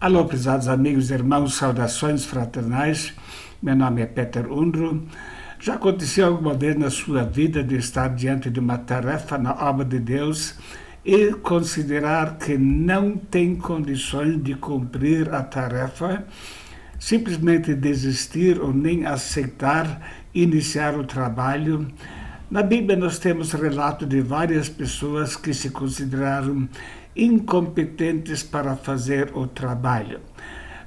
Alô, prezados amigos e irmãos, saudações fraternais. Meu nome é Peter Unruh. Já aconteceu alguma vez na sua vida de estar diante de uma tarefa na obra de Deus e considerar que não tem condições de cumprir a tarefa, simplesmente desistir ou nem aceitar iniciar o trabalho? Na Bíblia nós temos relato de várias pessoas que se consideraram incompetentes para fazer o trabalho.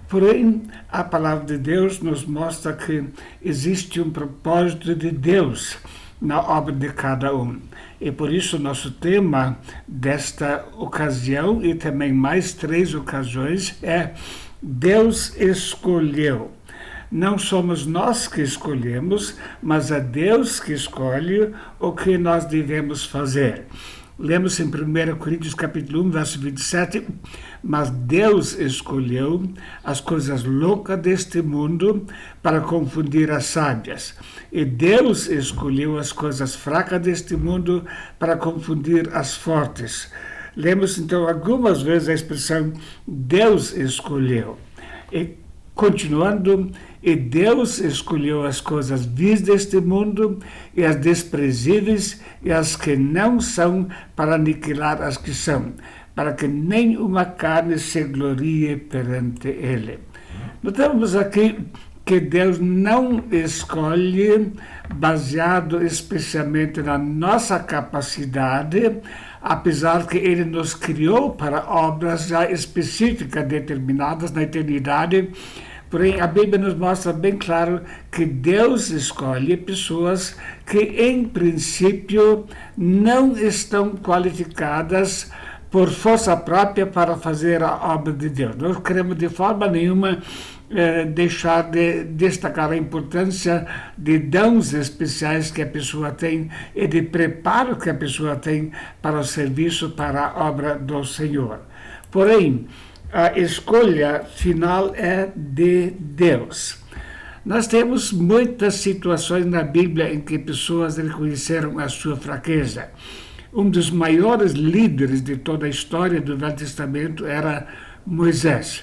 Porém, a palavra de Deus nos mostra que existe um propósito de Deus na obra de cada um. E por isso nosso tema desta ocasião e também mais 3 ocasiões é Deus escolheu. Não somos nós que escolhemos, mas é Deus que escolhe o que nós devemos fazer. Lemos em 1 Coríntios capítulo 1, verso 27, mas Deus escolheu as coisas loucas deste mundo para confundir as sábias. E Deus escolheu as coisas fracas deste mundo para confundir as fortes. Lemos então algumas vezes a expressão Deus escolheu. E continuando, e Deus escolheu as coisas vis deste mundo e as desprezíveis e as que não são para aniquilar as que são, para que nenhuma carne se glorie perante ele. Notamos aqui que Deus não escolhe baseado especialmente na nossa capacidade, apesar que ele nos criou para obras já específicas, determinadas na eternidade. Porém, a Bíblia nos mostra bem claro que Deus escolhe pessoas que, em princípio, não estão qualificadas por força própria para fazer a obra de Deus. Não queremos de forma nenhuma deixar de destacar a importância de dons especiais que a pessoa tem e de preparo que a pessoa tem para o serviço, para a obra do Senhor. Porém, a escolha final é de Deus. Nós temos muitas situações na Bíblia em que pessoas reconheceram a sua fraqueza. Um dos maiores líderes de toda a história do Velho Testamento era Moisés.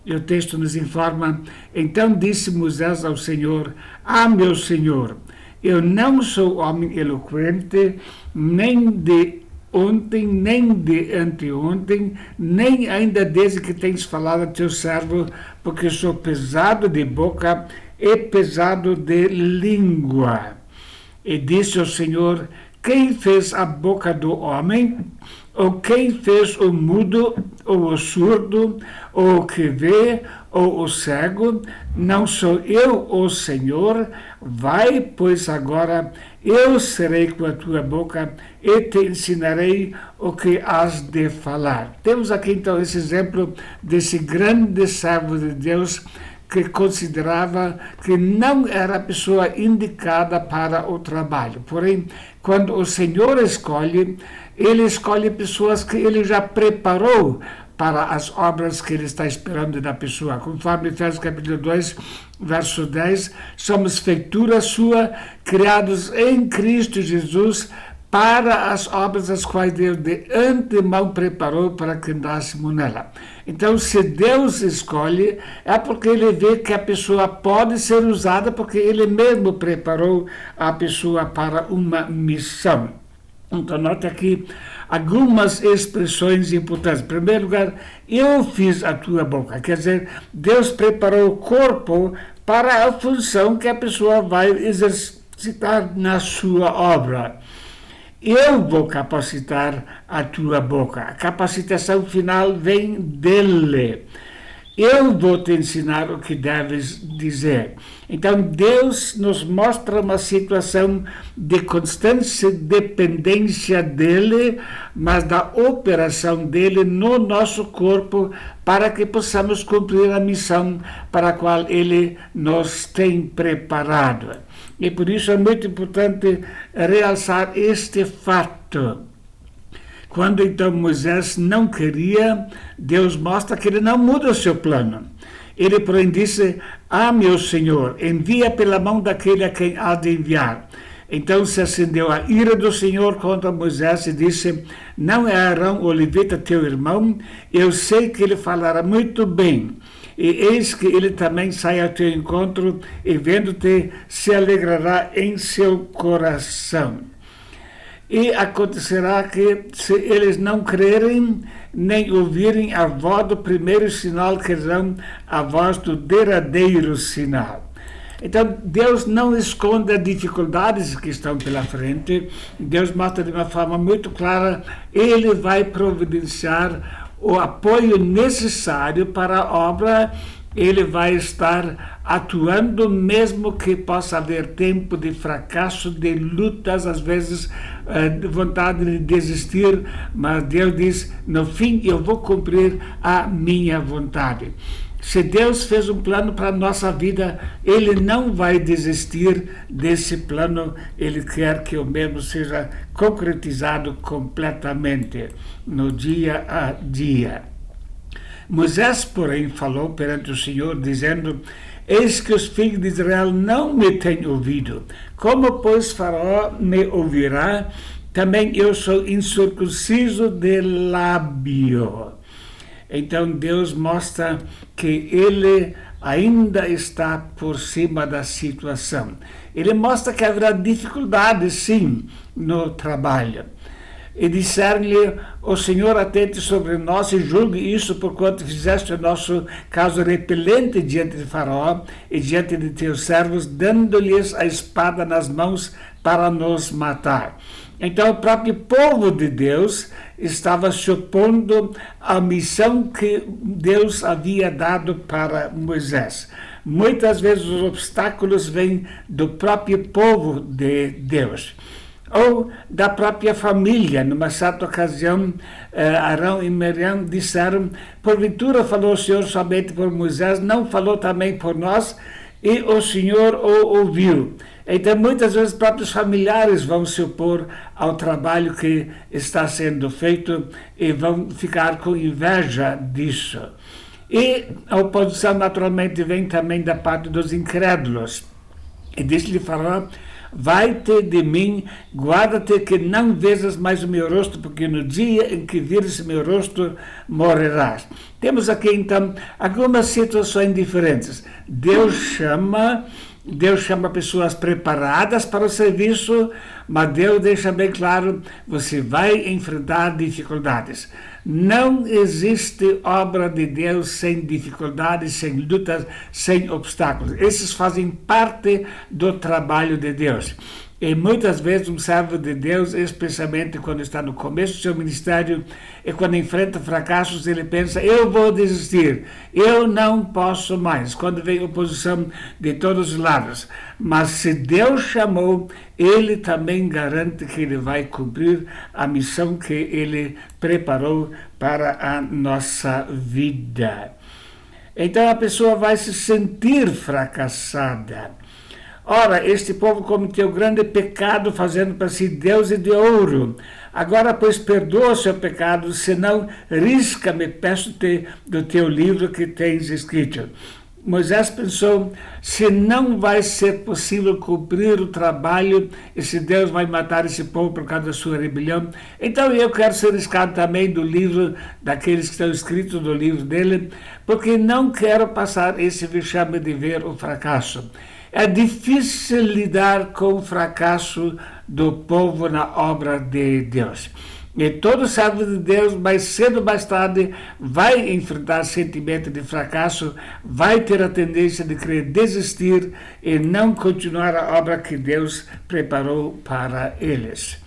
E o texto nos informa: então disse Moisés ao Senhor: meu Senhor, eu não sou homem eloquente, nem de ontem, nem de anteontem, nem ainda desde que tens falado a teu servo, porque sou pesado de boca e pesado de língua. E disse o Senhor: quem fez a boca do homem? Ou quem fez o mudo, ou o surdo, ou o que vê, ou o cego? Não sou eu, o Senhor? Vai, pois agora eu serei com a tua boca e te ensinarei o que has de falar. Temos aqui então esse exemplo desse grande servo de Deus que considerava que não era a pessoa indicada para o trabalho. Porém, quando o Senhor escolhe, ele escolhe pessoas que ele já preparou para as obras que ele está esperando da pessoa. Conforme Efésios capítulo 2, verso 10, somos feitura sua, criados em Cristo Jesus, para as obras as quais Deus de antemão preparou para que andássemos nela. Então, se Deus escolhe, é porque ele vê que a pessoa pode ser usada, porque ele mesmo preparou a pessoa para uma missão. Então, note aqui algumas expressões importantes. Em primeiro lugar, eu fiz a tua boca. Quer dizer, Deus preparou o corpo para a função que a pessoa vai exercitar na sua obra. Eu vou capacitar a tua boca. A capacitação final vem dele. Eu vou te ensinar o que deves dizer. Então, Deus nos mostra uma situação de constante dependência dele, mas da operação dele no nosso corpo, para que possamos cumprir a missão para a qual ele nos tem preparado. E por isso é muito importante realçar este fato. Quando então Moisés não queria, Deus mostra que ele não muda o seu plano. Ele, porém, disse: meu Senhor, envia pela mão daquele a quem há de enviar. Então se acendeu a ira do Senhor contra Moisés e disse: não é Arão o levita teu irmão? Eu sei que ele falará muito bem. E eis que ele também sai ao teu encontro e vendo-te se alegrará em seu coração. E acontecerá que, se eles não crerem, nem ouvirem a voz do primeiro sinal, quererão a voz do derradeiro sinal. Então, Deus não esconde as dificuldades que estão pela frente. Deus mostra de uma forma muito clara, Ele vai providenciar o apoio necessário para a obra. Ele vai estar atuando, mesmo que possa haver tempo de fracasso, de lutas, às vezes de vontade de desistir, mas Deus diz: no fim eu vou cumprir a minha vontade. Se Deus fez um plano para a nossa vida, Ele não vai desistir desse plano. Ele quer que o mesmo seja concretizado completamente no dia a dia. Moisés, porém, falou perante o Senhor, dizendo: eis que os filhos de Israel não me têm ouvido. Como, pois, Faraó me ouvirá? Também eu sou incircunciso de lábio. Então Deus mostra que Ele ainda está por cima da situação. Ele mostra que haverá dificuldades, sim, no trabalho. E disseram-lhe: o Senhor atente sobre nós e julgue isso, porquanto fizeste o nosso caso repelente diante de Faraó e diante de teus servos, dando-lhes a espada nas mãos para nos matar. Então o próprio povo de Deus estava se opondo à missão que Deus havia dado para Moisés. Muitas vezes os obstáculos vêm do próprio povo de Deus, ou da própria família. Numa certa ocasião, Arão e Miriam disseram: porventura falou o Senhor somente por Moisés, não falou também por nós? E o Senhor o ouviu. Então, muitas vezes, próprios familiares vão se opor ao trabalho que está sendo feito e vão ficar com inveja disso. E a oposição, naturalmente, vem também da parte dos incrédulos. E disse-lhe Faraó: vai-te de mim, guarda-te que não vejas mais o meu rosto, porque no dia em que vires o meu rosto, morrerás. Temos aqui, então, algumas situações diferentes. Deus chama pessoas preparadas para o serviço, mas Deus deixa bem claro: você vai enfrentar dificuldades. Não existe obra de Deus sem dificuldades, sem lutas, sem obstáculos. Esses fazem parte do trabalho de Deus. E muitas vezes um servo de Deus, especialmente quando está no começo do seu ministério e quando enfrenta fracassos, ele pensa: eu vou desistir, eu não posso mais, quando vem oposição de todos os lados. Mas se Deus chamou, Ele também garante que Ele vai cumprir a missão que Ele preparou para a nossa vida. Então a pessoa vai se sentir fracassada. Ora, este povo cometeu grande pecado, fazendo para si deuses de ouro. Agora, pois, perdoa o seu pecado, senão risca-me, peço-te, do teu livro que tens escrito. Moisés pensou: se não vai ser possível cumprir o trabalho, e se Deus vai matar esse povo por causa da sua rebelião, então eu quero ser riscado também do livro daqueles que estão escritos no livro dele, porque não quero passar esse vexame de ver o fracasso. É difícil lidar com o fracasso do povo na obra de Deus. E todo servo de Deus, mais cedo ou mais tarde, vai enfrentar sentimento de fracasso, vai ter a tendência de querer desistir e não continuar a obra que Deus preparou para eles.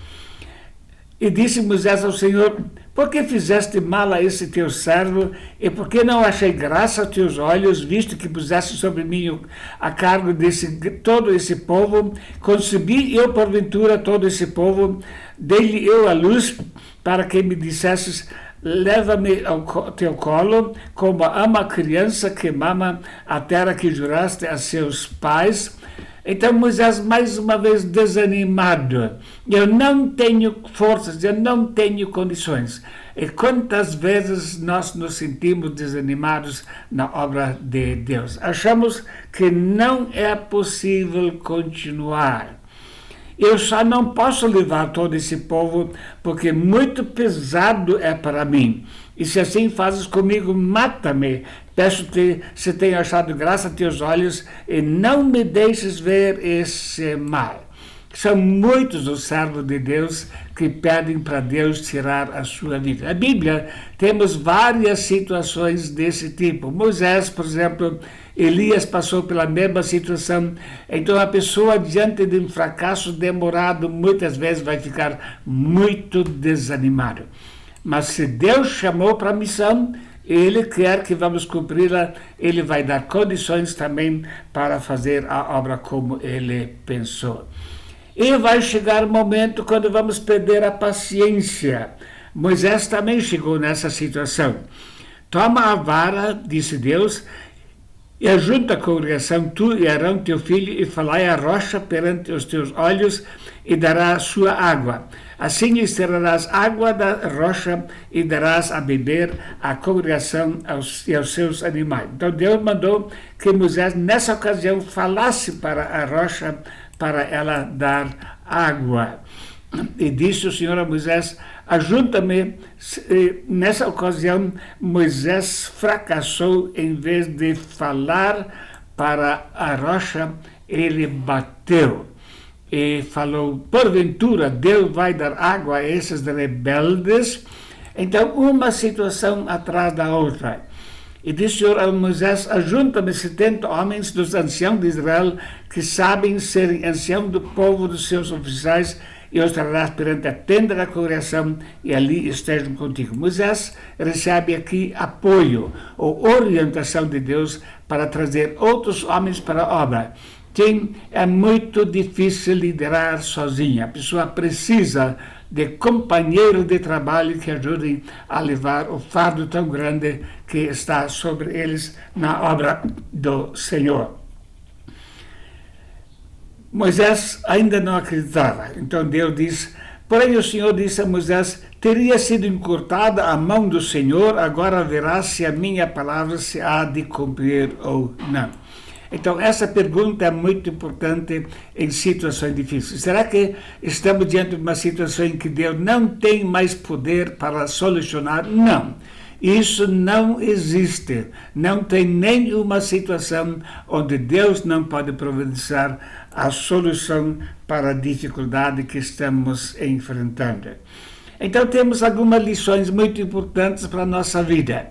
E disse Moisés ao Senhor: por que fizeste mal a esse teu servo? E por que não achei graça aos teus olhos, visto que puseste sobre mim a cargo de todo esse povo? Concebi eu, porventura, todo esse povo, dei-lhe eu a luz, para que me dissesses: leva-me ao teu colo, como ama a criança que mama a terra que juraste a seus pais. Então Moisés, mais uma vez desanimado: eu não tenho forças, eu não tenho condições. E quantas vezes nós nos sentimos desanimados na obra de Deus? Achamos que não é possível continuar. Eu só não posso levar todo esse povo, porque muito pesado é para mim. E se assim fazes comigo, mata-me. Peço-te, se tenho achado graça a teus olhos, e não me deixes ver esse mal. São muitos os servos de Deus que pedem para Deus tirar a sua vida. Na Bíblia, temos várias situações desse tipo. Moisés, por exemplo, Elias passou pela mesma situação. Então, a pessoa, diante de um fracasso demorado, muitas vezes vai ficar muito desanimado. Mas se Deus chamou para a missão, Ele quer que vamos cumpri-la, Ele vai dar condições também para fazer a obra como Ele pensou. E vai chegar o momento quando vamos perder a paciência. Moisés também chegou nessa situação. Toma a vara, disse Deus, e ajunta a congregação, tu e Arão, teu filho, e falai a rocha perante os teus olhos, e dará sua água. Assim extrairás água da rocha e darás a beber à congregação e aos seus animais. Então Deus mandou que Moisés, nessa ocasião, falasse para a rocha, para ela dar água. E disse o Senhor a Moisés, ajunta-me. Nessa ocasião, Moisés fracassou. Em vez de falar para a rocha, ele bateu. E falou, porventura, Deus vai dar água a esses rebeldes? Então, uma situação atrás da outra. E disse o Senhor a Moisés, ajunta-me 70 homens dos anciãos de Israel, que sabem serem anciãos do povo dos seus oficiais, e os trarás perante a tenda da congregação, e ali estejam contigo. Moisés recebe aqui apoio ou orientação de Deus para trazer outros homens para a obra. É muito difícil liderar sozinha. A pessoa precisa de companheiros de trabalho que ajudem a levar o fardo tão grande que está sobre eles na obra do Senhor. Moisés ainda não acreditava. Então Deus diz, porém o Senhor disse a Moisés, teria sido encurtada a mão do Senhor, agora verás se a minha palavra se há de cumprir ou não. Então, essa pergunta é muito importante em situações difíceis. Será que estamos diante de uma situação em que Deus não tem mais poder para solucionar? Não. Isso não existe. Não tem nenhuma situação onde Deus não pode providenciar a solução para a dificuldade que estamos enfrentando. Então, temos algumas lições muito importantes para a nossa vida.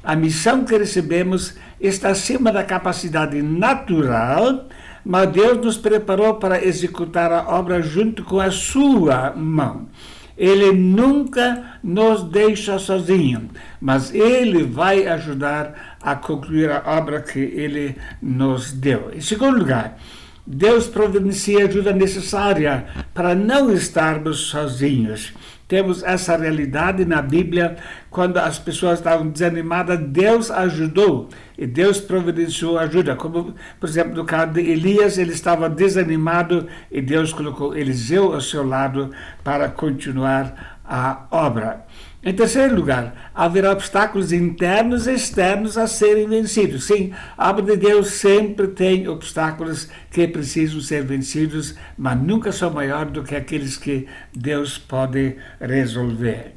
A missão que recebemos está acima da capacidade natural, mas Deus nos preparou para executar a obra junto com a sua mão. Ele nunca nos deixa sozinho, mas Ele vai ajudar a concluir a obra que Ele nos deu. Em segundo lugar, Deus providencia a ajuda necessária para não estarmos sozinhos. Temos essa realidade na Bíblia, quando as pessoas estavam desanimadas, Deus ajudou e Deus providenciou ajuda. Como, por exemplo, no caso de Elias, ele estava desanimado e Deus colocou Eliseu ao seu lado para continuar a obra. Em terceiro lugar, haverá obstáculos internos e externos a serem vencidos. Sim, a obra de Deus sempre tem obstáculos que precisam ser vencidos, mas nunca são maiores do que aqueles que Deus pode resolver.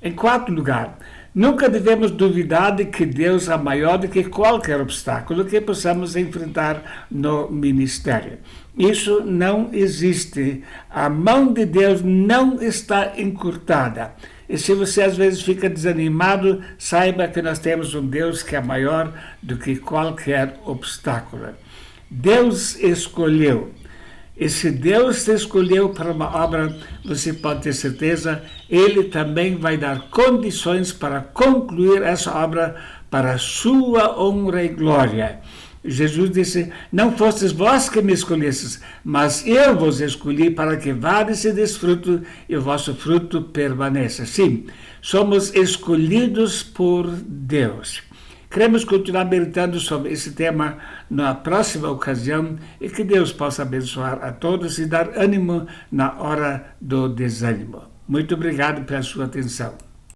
Em quarto lugar, nunca devemos duvidar de que Deus é maior do que qualquer obstáculo que possamos enfrentar no ministério. Isso não existe. A mão de Deus não está encurtada. E se você às vezes fica desanimado, saiba que nós temos um Deus que é maior do que qualquer obstáculo. Deus escolheu. E se Deus te escolheu para uma obra, você pode ter certeza, Ele também vai dar condições para concluir essa obra para a sua honra e glória. Jesus disse, não fostes vós que me escolhestes, mas eu vos escolhi para que vades e desfruto e o vosso fruto permaneça. Sim, somos escolhidos por Deus. Queremos continuar meditando sobre esse tema na próxima ocasião e que Deus possa abençoar a todos e dar ânimo na hora do desânimo. Muito obrigado pela sua atenção.